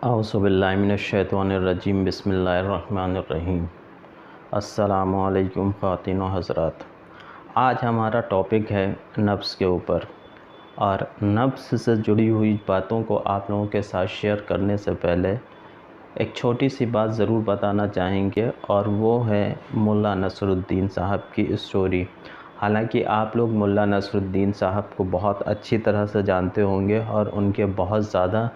औज़ुबिल्लाहिमिनश्शैतानिर्रजीम बिस्मिल्लाहिर्रहमानिर्रहीम। अस्सलामुअलैकुम ख़वातीन व हज़रात। आज हमारा टॉपिक है नफ्स के ऊपर, और नफ्स से जुड़ी हुई बातों को आप लोगों के साथ शेयर करने से पहले एक छोटी सी बात ज़रूर बताना चाहेंगे, और वो है मुल्ला नसरुद्दीन साहब की स्टोरी। हालांकि आप लोग मुल्ला नसरुद्दीन साहब को बहुत अच्छी तरह से जानते होंगे और उनके बहुत ज़्यादा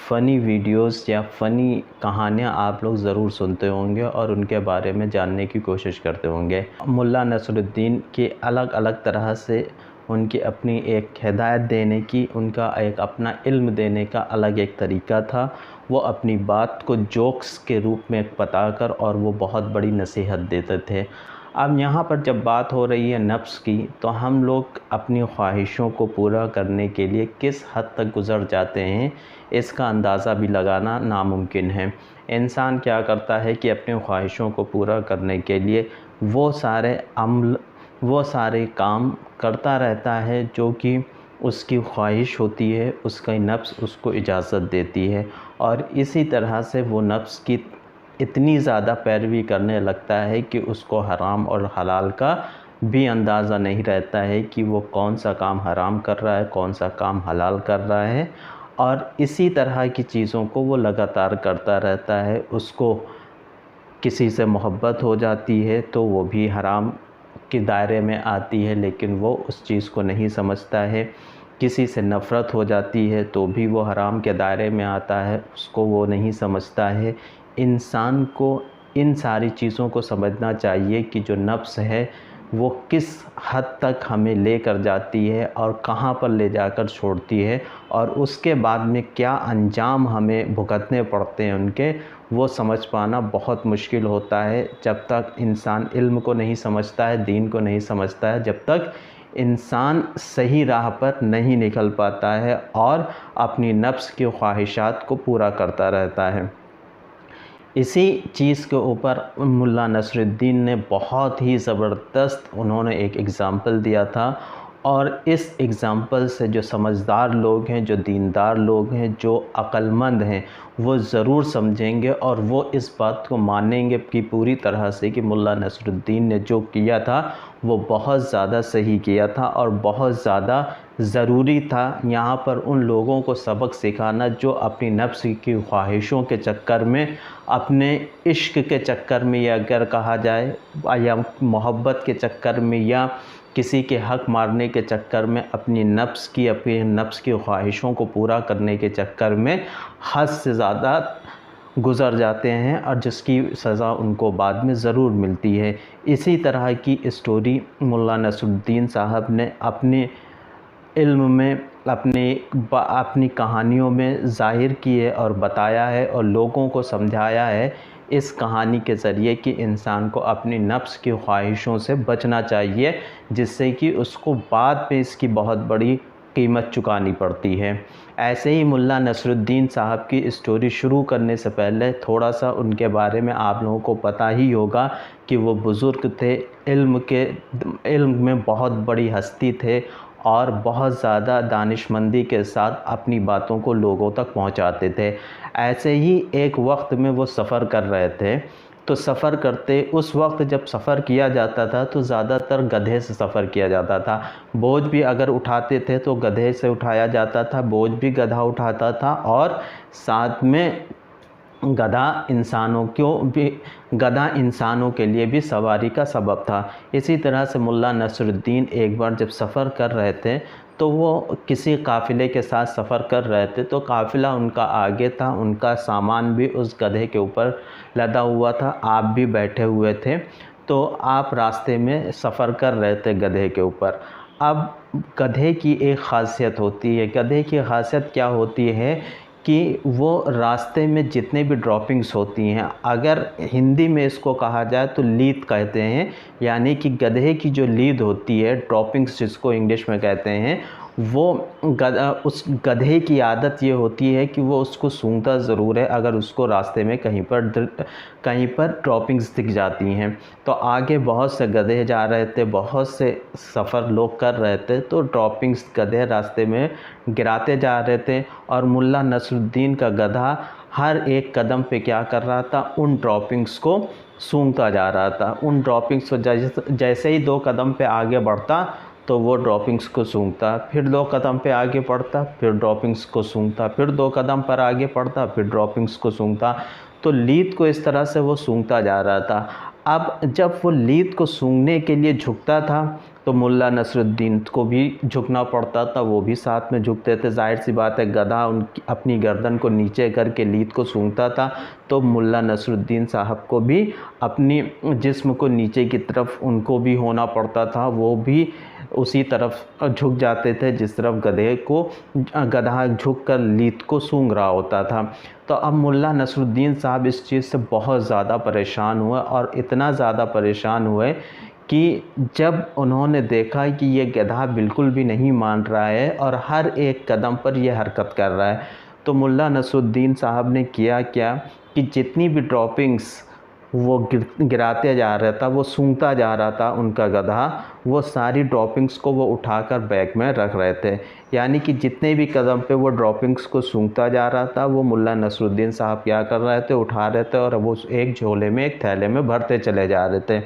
फ़नी वीडियोस या फ़नी कहानियाँ आप लोग ज़रूर सुनते होंगे और उनके बारे में जानने की कोशिश करते होंगे। मुल्ला नसरुद्दीन के अलग अलग तरह से उनकी अपनी एक हिदायत देने की, उनका एक अपना इल्म देने का अलग एक तरीक़ा था। वो अपनी बात को जोक्स के रूप में बताकर और वो बहुत बड़ी नसीहत देते थे। अब यहाँ पर जब बात हो रही है नफ्स की, तो हम लोग अपनी ख्वाहिशों को पूरा करने के लिए किस हद तक गुज़र जाते हैं, इसका अंदाज़ा भी लगाना नामुमकिन है। इंसान क्या करता है कि अपनी ख्वाहिशों को पूरा करने के लिए वो सारे काम करता रहता है जो कि उसकी ख्वाहिश होती है, उसका नफ्स उसको इजाज़त देती है, और इसी तरह से वो नफ्स की इतनी ज़्यादा पैरवी करने लगता है कि उसको हराम और हलाल का भी अंदाज़ा नहीं रहता है कि वो कौन सा काम हराम कर रहा है, कौन सा काम हलाल कर रहा है। और इसी तरह की चीज़ों को वो लगातार करता रहता है। उसको किसी से मोहब्बत हो जाती है तो वो भी हराम के दायरे में आती है, लेकिन वो उस चीज़ को नहीं समझता है। किसी से नफ़रत हो जाती है तो भी वो हराम के दायरे में आता है, उसको वो नहीं समझता है। इंसान को इन सारी चीज़ों को समझना चाहिए कि जो नफ्स है वो किस हद तक हमें लेकर जाती है और कहाँ पर ले जाकर छोड़ती है, और उसके बाद में क्या अंजाम हमें भुगतने पड़ते हैं उनके, वो समझ पाना बहुत मुश्किल होता है। जब तक इंसान इल्म को नहीं समझता है, दीन को नहीं समझता है, जब तक इंसान सही राह पर नहीं निकल पाता है और अपनी नफ्स की ख्वाहिशात को पूरा करता रहता है। इसी चीज़ के ऊपर मुल्ला नसरुद्दीन ने बहुत ही ज़बरदस्त उन्होंने एक एग्ज़ाम्पल दिया था, और इस एग्ज़ाम्पल से जो समझदार लोग हैं, जो दीनदार लोग हैं, जो अक्लमंद हैं, वो ज़रूर समझेंगे और वो इस बात को मानेंगे कि पूरी तरह से कि मुल्ला नसरुद्दीन ने जो किया था वो बहुत ज़्यादा सही किया था और बहुत ज़्यादा ज़रूरी था। यहाँ पर उन लोगों को सबक सिखाना जो अपनी नफ्स की ख्वाहिशों के चक्कर में, अपने इश्क के चक्कर में, या अगर कहा जाए या मोहब्बत के चक्कर में, या किसी के हक़ मारने के चक्कर में, अपनी नफ्स की ख्वाहिशों को पूरा करने के चक्कर में हद से ज़्यादा गुज़र जाते हैं, और जिसकी सज़ा उनको बाद में ज़रूर मिलती है। इसी तरह की स्टोरी मुल्ला नसरुद्दीन साहब ने अपने इल्म में, अपनी कहानियों में ज़ाहिर की है और बताया है और लोगों को समझाया है इस कहानी के ज़रिए कि इंसान को अपनी नफ्स की ख्वाहिशों से बचना चाहिए, जिससे कि उसको बाद में इसकी बहुत बड़ी कीमत चुकानी पड़ती है। ऐसे ही मुल्ला नसरुद्दीन साहब की स्टोरी शुरू करने से पहले थोड़ा सा उनके बारे में आप लोगों को पता ही होगा कि वो बुज़ुर्ग थे, इल्म में बहुत बड़ी हस्ती थे और बहुत ज़्यादा दानिशमंदी के साथ अपनी बातों को लोगों तक पहुंचाते थे। ऐसे ही एक वक्त में वो सफ़र कर रहे थे, तो सफ़र करते उस वक्त जब सफ़र किया जाता था तो ज़्यादातर गधे से सफ़र किया जाता था। बोझ भी अगर उठाते थे तो गधे से उठाया जाता था, बोझ भी गधा उठाता था, और साथ में गधा इंसानों के लिए भी सवारी का सबब था। इसी तरह से मुल्ला नसरुद्दीन एक बार जब सफ़र कर रहे थे तो वो किसी काफ़िले के साथ सफ़र कर रहे थे, तो काफ़िला उनका आगे था, उनका सामान भी उस गधे के ऊपर लदा हुआ था, आप भी बैठे हुए थे। तो आप रास्ते में सफ़र कर रहे थे गधे के ऊपर। अब गधे की एक ख़ासियत होती है, गधे की ख़ासियत क्या होती है कि वो रास्ते में जितने भी ड्रॉपिंग्स होती हैं, अगर हिंदी में इसको कहा जाए तो लीद कहते हैं, यानी कि गधे की जो लीद होती है, ड्रॉपिंग्स जिसको इंग्लिश में कहते हैं, वो उस गधे की आदत ये होती है कि वो उसको सूंघता ज़रूर है अगर उसको रास्ते में कहीं पर ड्रॉपिंग्स दिख जाती हैं। तो आगे बहुत से गधे जा रहे थे, बहुत से सफ़र लोग कर रहे थे, तो ड्रॉपिंग्स गधे रास्ते में गिराते जा रहे थे, और मुल्ला नसरुद्दीन का गधा हर एक कदम पे क्या कर रहा था, उन ड्रॉपिंग्स को सूंघता जा रहा था। उन ड्रॉपिंग्स को जैसे ही 2 कदम पे आगे बढ़ता तो वो ड्रॉपिंग्स को सूंघता, फिर 2 कदम पे आगे बढ़ता, फिर ड्रॉपिंग्स को सूंघता, फिर 2 कदम पर आगे बढ़ता, फिर ड्रॉपिंग्स को सूंघता। तो लीद को इस तरह से वो सूंघता जा रहा था। अब जब वो लीद को सूंघने के लिए झुकता था तो मुल्ला नसरुद्दीन को भी झुकना पड़ता था, वो भी साथ में झुकते थे। जाहिर सी बात है, गधा उनकी अपनी गर्दन को नीचे करके लीद को सूंघता था, तो मुल्ला नसरुद्दीन साहब को भी अपनी जिस्म को नीचे की तरफ उनको भी होना पड़ता था, वो भी उसी तरफ झुक जाते थे जिस तरफ गधा झुक कर लीद को सूंघ रहा होता था। तो अब मुल्ला नसरुद्दीन साहब इस चीज़ से बहुत ज़्यादा परेशान हुए, और इतना ज़्यादा परेशान हुए कि जब उन्होंने देखा कि ये गधा बिल्कुल भी नहीं मान रहा है और हर एक कदम पर यह हरकत कर रहा है, तो मुल्ला नसरुद्दीन साहब ने किया क्या कि जितनी भी ड्रॉपिंग्स वो गिराते जा रहा था, वो सूंघता जा रहा था उनका गधा, वो सारी ड्रॉपिंग्स को वो उठाकर बैग में रख रहे थे। यानी कि जितने भी कदम पे वो ड्रॉपिंग्स को सूंघता जा रहा था, वो मुल्ला नसरुद्दीन साहब क्या कर रहे थे, उठा रहे थे और वो एक झोले में, एक थैले में भरते चले जा रहे थे।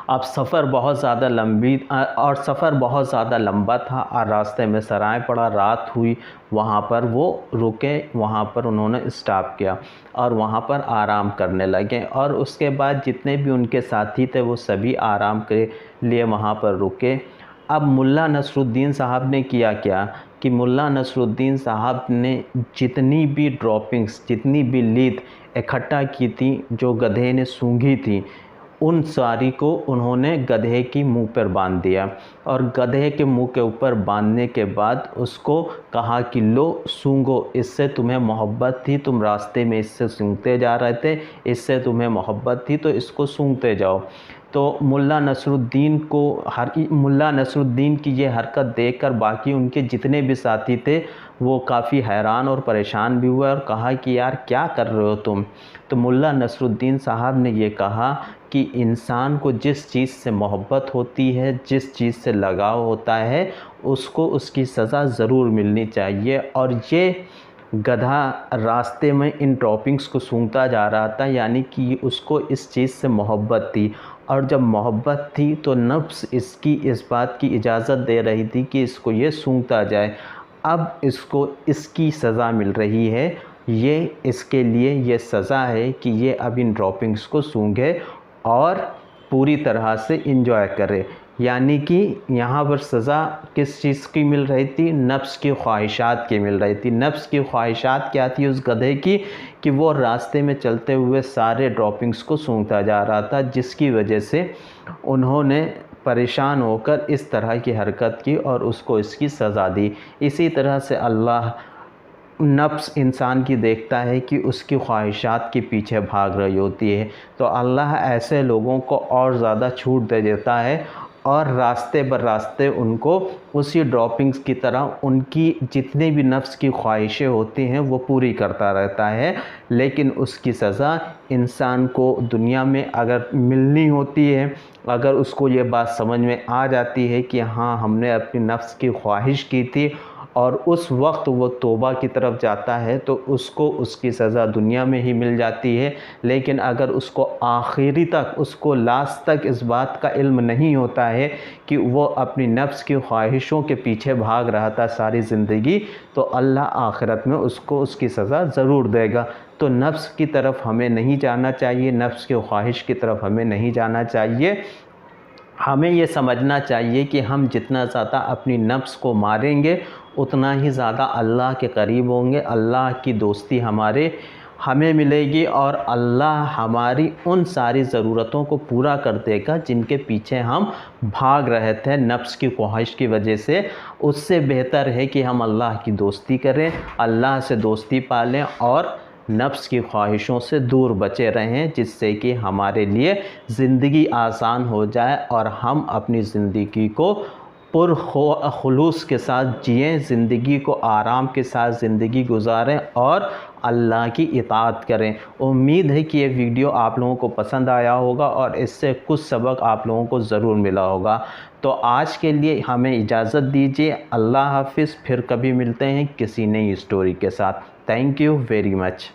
अब सफ़र बहुत ज़्यादा लंबा था और रास्ते में सराय पड़ा, रात हुई, वहाँ पर वो रुके, वहाँ पर उन्होंने स्टॉप किया और वहाँ पर आराम करने लगे। और उसके बाद जितने भी उनके साथी थे वो सभी आराम के लिए वहाँ पर रुके। अब मुल्ला नसरुद्दीन साहब ने किया क्या कि मुल्ला नसरुद्दीन साहब ने जितनी भी ड्रॉपिंग्स, जितनी भी लीद इकट्ठा की थी जो गधे ने सूंघी थी, उन सारी को उन्होंने गधे की मुंह पर बांध दिया। और गधे के मुंह के ऊपर बांधने के बाद उसको कहा कि लो सूंघो, इससे तुम्हें मोहब्बत थी, तुम रास्ते में इससे सूंघते जा रहे थे, इससे तुम्हें मोहब्बत थी तो इसको सूंघते जाओ। तो मुल्ला नसरुद्दीन की ये हरकत देखकर बाकी उनके जितने भी साथी थे वो काफ़ी हैरान और परेशान भी हुए और कहा कि यार क्या कर रहे हो तुम। तो मुल्ला नसरुद्दीन साहब ने ये कहा कि इंसान को जिस चीज़ से मोहब्बत होती है, जिस चीज़ से लगाव होता है, उसको उसकी सज़ा ज़रूर मिलनी चाहिए। और ये गधा रास्ते में इन ड्रॉपिंग्स को सूंघता जा रहा था, यानी कि उसको इस चीज़ से मोहब्बत थी। और जब मोहब्बत थी तो नफ्स इसकी इस बात की इजाज़त दे रही थी कि इसको ये सूंघता जाए। अब इसको इसकी सज़ा मिल रही है, ये इसके लिए ये सज़ा है कि ये अब इन ड्रॉपिंग्स को सूंघे और पूरी तरह से इंजॉय करे। यानी कि यहाँ पर सज़ा किस चीज़ की मिल रही थी, नफ्स की ख्वाहिशात की मिल रही थी। नफ्स की ख्वाहिशात क्या थी उस गधे की कि वो रास्ते में चलते हुए सारे ड्रॉपिंग्स को सूंघता जा रहा था, जिसकी वजह से उन्होंने परेशान होकर इस तरह की हरकत की और उसको इसकी सज़ा दी। इसी तरह से अल्लाह नफ्स इंसान की देखता है कि उसकी ख्वाहिशात के पीछे भाग रही होती है, तो अल्लाह ऐसे लोगों को और ज़्यादा छूट दे देता है और रास्ते बर रास्ते उनको उसी ड्रॉपिंग्स की तरह उनकी जितनी भी नफ्स की ख्वाहिशें होती हैं वो पूरी करता रहता है। लेकिन उसकी सज़ा इंसान को दुनिया में अगर मिलनी होती है, अगर उसको ये बात समझ में आ जाती है कि हाँ हमने अपनी नफ्स की ख्वाहिश की थी और उस वक्त वो तौबा की तरफ जाता है, तो उसको उसकी सज़ा दुनिया में ही मिल जाती है। लेकिन अगर उसको आखिरी तक, उसको लास्ट तक इस बात का इल्म नहीं होता है कि वो अपनी नफ्स की ख्वाहिशों के पीछे भाग रहा था सारी ज़िंदगी, तो अल्लाह आखिरत में उसको उसकी सज़ा ज़रूर देगा। तो नफ्स की तरफ हमें नहीं जाना चाहिए, नफ्स की ख्वाहिश की तरफ हमें नहीं जाना चाहिए। हमें ये समझना चाहिए कि हम जितना ज़्यादा अपनी नफ्स को मारेंगे उतना ही ज़्यादा अल्लाह के करीब होंगे, अल्लाह की दोस्ती हमें मिलेगी और अल्लाह हमारी उन सारी ज़रूरतों को पूरा कर देगा जिनके पीछे हम भाग रहे थे नफ्स की ख्वाहिश की वजह से। उससे बेहतर है कि हम अल्लाह की दोस्ती करें, अल्लाह से दोस्ती पालें और नफ्स की ख्वाहिशों से दूर बचे रहें, जिससे कि हमारे लिए ज़िंदगी आसान हो जाए और हम अपनी ज़िंदगी को पुरखुलूस के साथ जिएं, ज़िंदगी को आराम के साथ ज़िंदगी गुजारें और अल्लाह की इताअत करें। उम्मीद है कि ये वीडियो आप लोगों को पसंद आया होगा और इससे कुछ सबक आप लोगों को ज़रूर मिला होगा। तो आज के लिए हमें इजाज़त दीजिए। अल्लाह हाफ़िज़। फिर कभी मिलते हैं किसी नई स्टोरी के साथ। Thank you very much.